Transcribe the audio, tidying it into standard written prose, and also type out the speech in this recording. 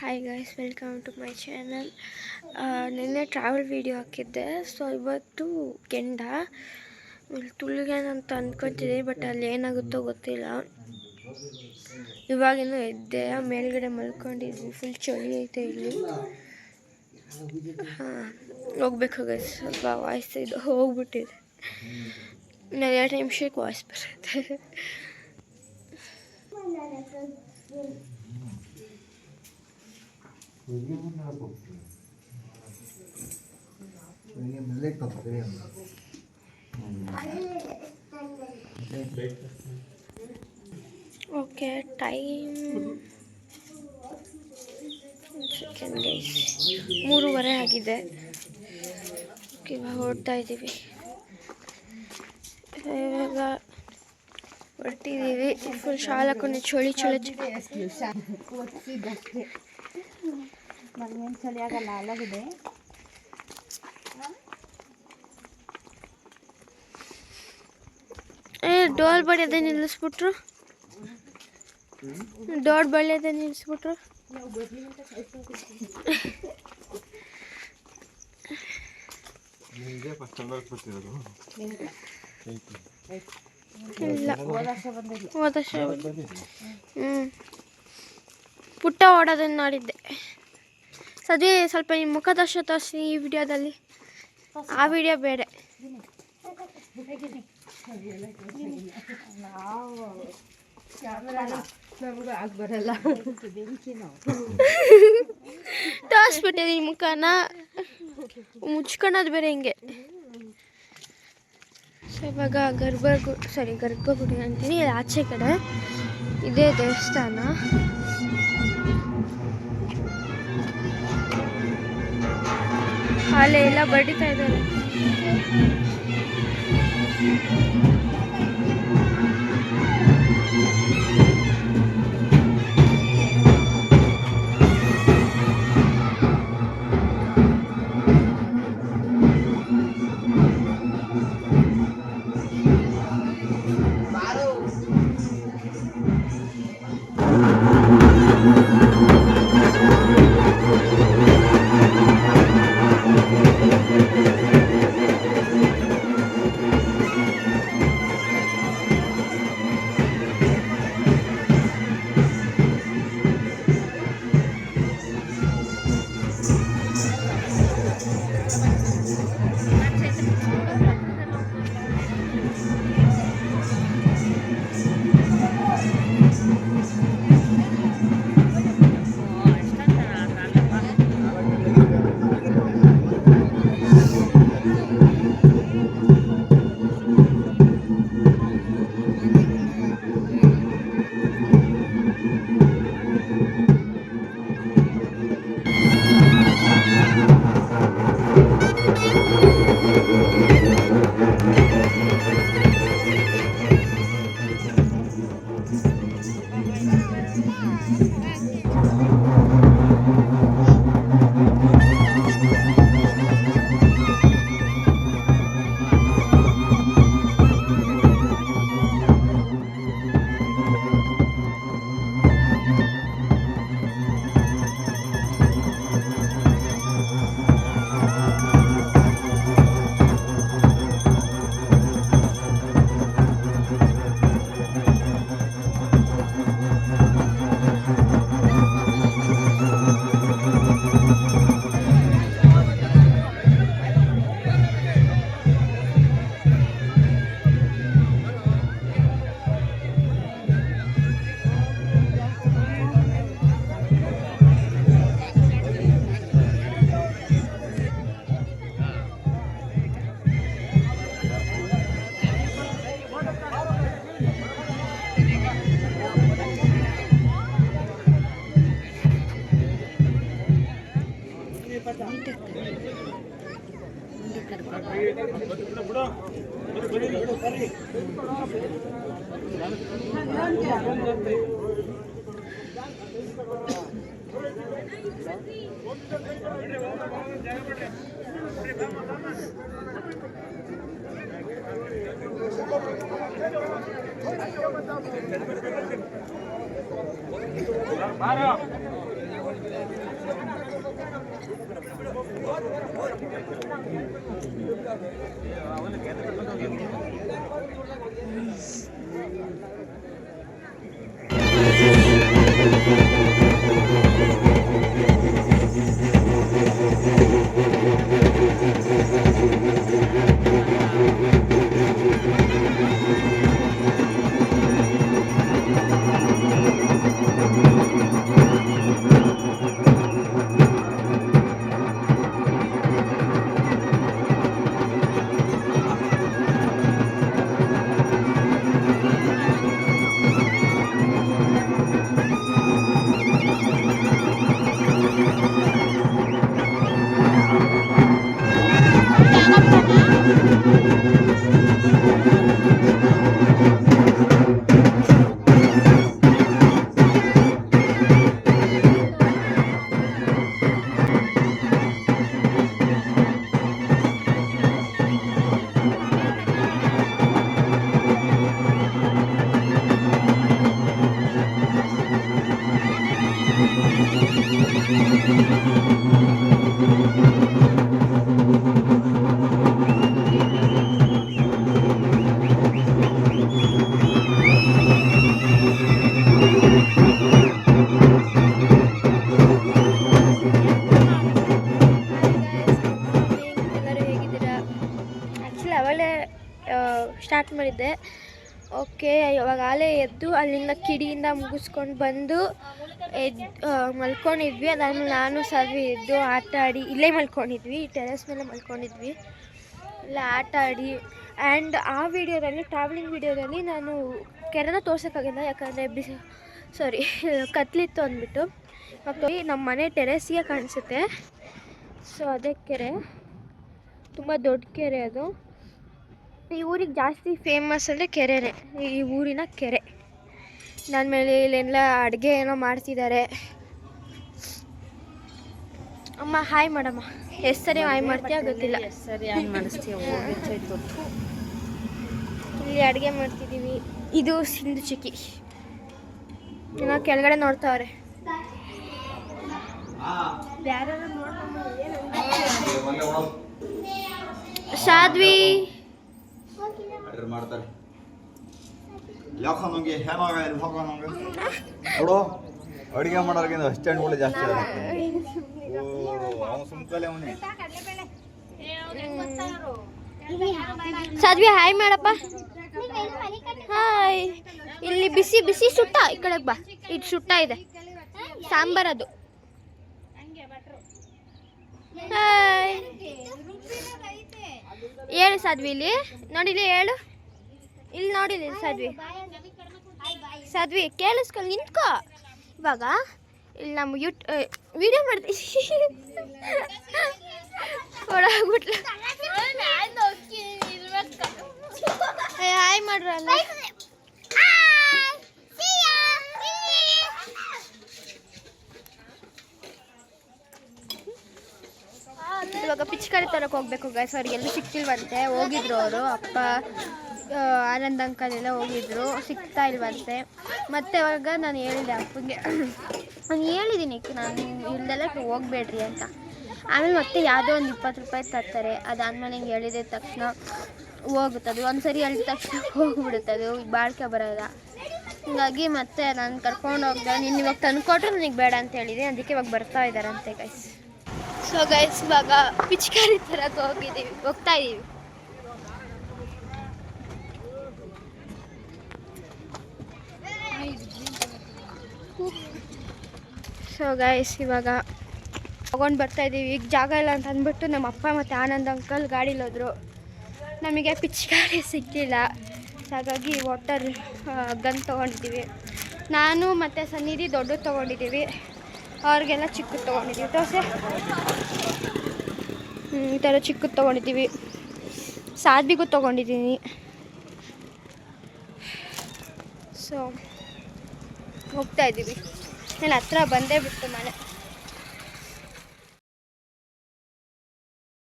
Hi guys, welcome to my channel. ನಿನ್ನೆ travel video ಹಾಕಿದ್ದೆ. So ಇವತ್ತು ಕೆಂಡ ತುಳಿಗೇನಂತ ಅಂದ್ಕೊತಿದ್ದೆ, ಬಟ್ ಅಲ್ಲಿ ಏನಾಗುತ್ತೋ ಗೊತ್ತಿಲ್ಲ. ಇವಾಗಿನ್ನೂ ಎದ್ದೆ, ಮೇಲ್ಗಡೆ ಮಲ್ಕೊಂಡಿದ್ವಿ. ಫುಲ್ ಚಳಿ ಐತೆ ಇಲ್ಲಿ. ಹೋಗ್ಬೇಕು ಗೈಸ್, ಸ್ವಲ್ಪ ವಾಯ್ಸ್ ಇದು ಹೋಗ್ಬಿಟ್ಟಿದೆ. ಇನ್ನು 2 ನಿಮಿಷಕ್ಕೆ ವಾಯ್ಸ್ ಬರುತ್ತೆ. ಓಕೆ, ಟೈಮ್ 3:30 ಆಗಿದೆ. ಇವಾಗ ಹೊರಡ್ತಾ ಇದ್ದೀವಿ. ಇವಾಗ ಹೊರಟಿದ್ದೀವಿ. ಫುಲ್ ಶಾಲೆ ಹಾಕೊಂಡು ಚಳಿ ಚಳಿ ಆಗಲ್ಲ, ಅಲ್ಲಗಿದೆ. ಡೋಲ್ ಬಡಿಯೋದೇ ನಿಲ್ಲಿಸ್ಬಿಟ್ರು. ಡೋರ್ ಬಳಿಯೋದೇ ನಿಲ್ಲಿಸ್ಬಿಟ್ರು. ಇಲ್ಲ, ಹೋದ ವರ್ಷ ಪುಟ್ಟ ಓಡೋದನ್ನು ನೋಡಿದ್ದೆ. ಸದ್ಯ ಸ್ವಲ್ಪ ನಿಮ್ಮ ಮುಖದರ್ಶ ತೋರಿಸಿ ಈ ವಿಡಿಯೋದಲ್ಲಿ. ಆ ವಿಡಿಯೋ ಬೇರೆ. ತೋರಿಸ್ಬಿಟ್ಟೆ ಈ ಮುಖನ, ಮುಚ್ಕೊಳೋದು ಬೇರೆ ಹಿಂಗೆ. ಸೊ ಇವಾಗ ಗರ್ಭಗುಡಿ ಅಂತೀನಿ, ಆಚೆ ಕಡೆ ಇದೇ ದೇವಸ್ಥಾನ. ಅಲ್ಲೇ ಎಲ್ಲ ಬಡಿತಾ ಇದ್ದಾರೆ. ಎಲ್ಲರೂ ಹೇಗಿದ್ದೀರಾ? ಆ್ಯಕ್ಚುಲಿ ಅವಳೇ ಸ್ಟಾರ್ಟ್ ಮಾಡಿದ್ದೆ. ಓಕೆ, ಇವಾಗಲೇ ಎದ್ದು ಅಲ್ಲಿಂದ ಕಿಡಿಯಿಂದ ಮುಗಿಸ್ಕೊಂಡು ಬಂದು ಮಲ್ಕೊಂಡಿದ್ವಿ. ಅದಾದ್ಮೇಲೆ ನಾನು ಸಾಧ್ವಿ ಎದ್ದು ಆಟ ಆಡಿ ಇಲ್ಲೇ ಮಲ್ಕೊಂಡಿದ್ವಿ, ಟೆರೆಸ್ ಮೇಲೆ ಮಲ್ಕೊಂಡಿದ್ವಿ. ಇಲ್ಲ ಆಟ ಆಡಿ ಆ್ಯಂಡ್ ಆ ವಿಡಿಯೋದಲ್ಲಿ ಟ್ರಾವೆಲಿಂಗ್ ವಿಡಿಯೋದಲ್ಲಿ ನಾನು ಕೆರೆನ ತೋರ್ಸೋಕ್ಕಾಗಿಲ್ಲ, ಯಾಕಂದರೆ ಕತ್ಲಿತ್ತು ಅಂದ್ಬಿಟ್ಟು. ಮತ್ತು ನಮ್ಮ ಮನೆ ಟೆರೆಸ್ಗೆ ಕಾಣಿಸುತ್ತೆ. ಸೊ ಅದೇ ಕೆರೆ, ತುಂಬ ದೊಡ್ಡ ಕೆರೆ ಅದು. ಈ ಊರಿಗೆ ಜಾಸ್ತಿ ಫೇಮಸ್ ಅಂದರೆ ಕೆರೆನೇ, ಈ ಊರಿನ ಕೆರೆ. ನನ್ನ ಮೇಲೆ ಇಲ್ಲೆಲ್ಲ ಅಡುಗೆ ಏನೋ ಮಾಡ್ತಿದ್ದಾರೆ. ಅಮ್ಮ ಹಾಯ್ ಮಾಡಮ್ಮ. ಎಷ್ಟು ಸರಿ ಹಾಯ್ ಮಾಡ್ತೀಯ ಗೊತ್ತಿಲ್ಲ. ಇಲ್ಲಿ ಅಡುಗೆ ಮಾಡ್ತಿದ್ದೀವಿ. ಇದು ಸಿಂಧು ಚಿಕ್ಕಿ, ಏನೋ ಕೆಳಗಡೆ ನೋಡ್ತಾವ್ರೆ. ಸಾಧ್ವಿ ಮಾಡ್ತಾರೆ ಯಾಕೆ ನೋಡು, ಅಡುಗೆ ಮಾಡೋರ್ಗಿಂತ ಅಸ್ಟೆಂಟ್ಗಳು ಜಾಸ್ತಿ ಸುಮ್ಕಲೆ ಅವನೇ. ಸಾಧ್ವಿ ಹಾಯ್ ಮಾಡಪ್ಪ. ಹಾಯ್. ಇಲ್ಲಿ ಬಿಸಿ ಬಿಸಿ ಸುಟ್ಟ, ಈ ಕಡೆಗೆ ಬಾ. ಇದು ಸುಟ್ಟ ಇದೆ ಸಾಂಬಾರದು. ಹಾಯ್ ಹೇಳು ಸಾಧ್ವಿ. ಇಲ್ಲಿ ನೋಡಿಲಿ, ಹೇಳು. ಇಲ್ಲಿ ನೋಡಿಲಿ ಸಾಧ್ವಿ ಕೇಳಿಸ್ಕೊಂಡು ನಿಂತ್ಕೋ. ಇವಾಗ ಇಲ್ಲಿ ನಮ್ಮ ವಿಡಿಯೋ ಮಾಡ್ತೀವಿ. ಹೊಡಾಗ್ಬಿಟ್ಲ. ಹಾಯ್ ಮಾಡ್ರಲ್ಲ. ಇವಾಗ ಪಿಚ್ಕಾರಿ ತರಕ್ಕೆ ಹೋಗ್ಬೇಕು ಗೈಸ್. ಅವ್ರಿಗೆ ಎಲ್ಲೂ ಸಿಕ್ತಿಲ್ವಂತೆ, ಹೋಗಿದ್ರು ಅವರು. ಅಪ್ಪ ಆನಂದ್ ಅಂಕಲ್ ಎಲ್ಲ ಹೋಗಿದ್ರು, ಸಿಗ್ತಾ ಇಲ್ವಂತೆ. ಮತ್ತೆ ಇವಾಗ ನಾನು ಹೇಳಿದೆ ಅಪ್ಪಂಗೆ, ನಾನು ಹೇಳಿದ್ದೀನಿ ನಾನು ಇಲ್ದೆಲ್ಲ ಹೋಗ್ಬೇಡ್ರಿ ಅಂತ. ಆಮೇಲೆ ಮತ್ತೆ ಯಾವುದೋ ಒಂದು 20 ರೂಪಾಯಿ ತರ್ತಾರೆ. ಅದಾದಮೇಲೆ ಹಿಂಗೆ ಹೇಳಿದ ತಕ್ಷಣ ಹೋಗುತ್ತದು. ಒಂದು ಸರಿ ಹೇಳಿದ ತಕ್ಷಣ ಹೋಗ್ಬಿಡುತ್ತದು, ಬಾಳ್ಕೆ ಬರೋಲ್ಲ. ಹೀಗಾಗಿ ಮತ್ತೆ ನಾನು ಕರ್ಕೊಂಡು ಹೋಗ್ದೆ. ನೀನು ಇವಾಗ ತಂದುಕೊಟ್ರೆ ನನಗೆ ಬೇಡ ಅಂತ ಹೇಳಿದೆ, ಅದಕ್ಕೆ ಇವಾಗ ಬರ್ತಾ ಇದ್ದಾರಂತೆ ಗೈಸ್. ಸೊ ಗೈಸ್ ಇವಾಗ ಪಿಚ್ಕಾರಿ ತರಕ್ಕೆ ಹೋಗ್ತಾ ಇದ್ದೀವಿ. ಸೊ ಗೈಸ್ ಇವಾಗ ತಗೊಂಡು ಬರ್ತಾಯಿದ್ದೀವಿ. ಈಗ ಜಾಗ ಇಲ್ಲ ಅಂತ ಅಂದ್ಬಿಟ್ಟು ನಮ್ಮ ಅಪ್ಪ ಮತ್ತು ಆನಂದ್ ಅಂಕಲ್ ಗಾಡೀಲಿ ಹೋದರು. ನಮಗೆ ಪಿಚ್ಕಾರಿ ಸಿಕ್ಕಿಲ್ಲ, ಹಾಗಾಗಿ ವಾಟರ್ ಗನ್ ತೊಗೊಂಡಿದ್ದೀವಿ. ನಾನು ಮತ್ತು ಸನ್ನಿಧಿ ದೊಡ್ಡದು ತೊಗೊಂಡಿದ್ದೀವಿ, ಅವ್ರಿಗೆಲ್ಲ ಚಿಕ್ಕದು ತೊಗೊಂಡಿದ್ದೀವಿ. ದೋಸೆ ಈ ಥರ ಚಿಕ್ಕದು ತೊಗೊಂಡಿದ್ದೀವಿ. ಸಾಧ್ವಿಗೂ ತೊಗೊಂಡಿದ್ದೀನಿ. ಸೊ ಹೋಗ್ತಾಯಿದ್ದೀವಿ. ನಾನು ಹತ್ರ ಬಂದೇ ಬಿಟ್ಟು ಮನೆ.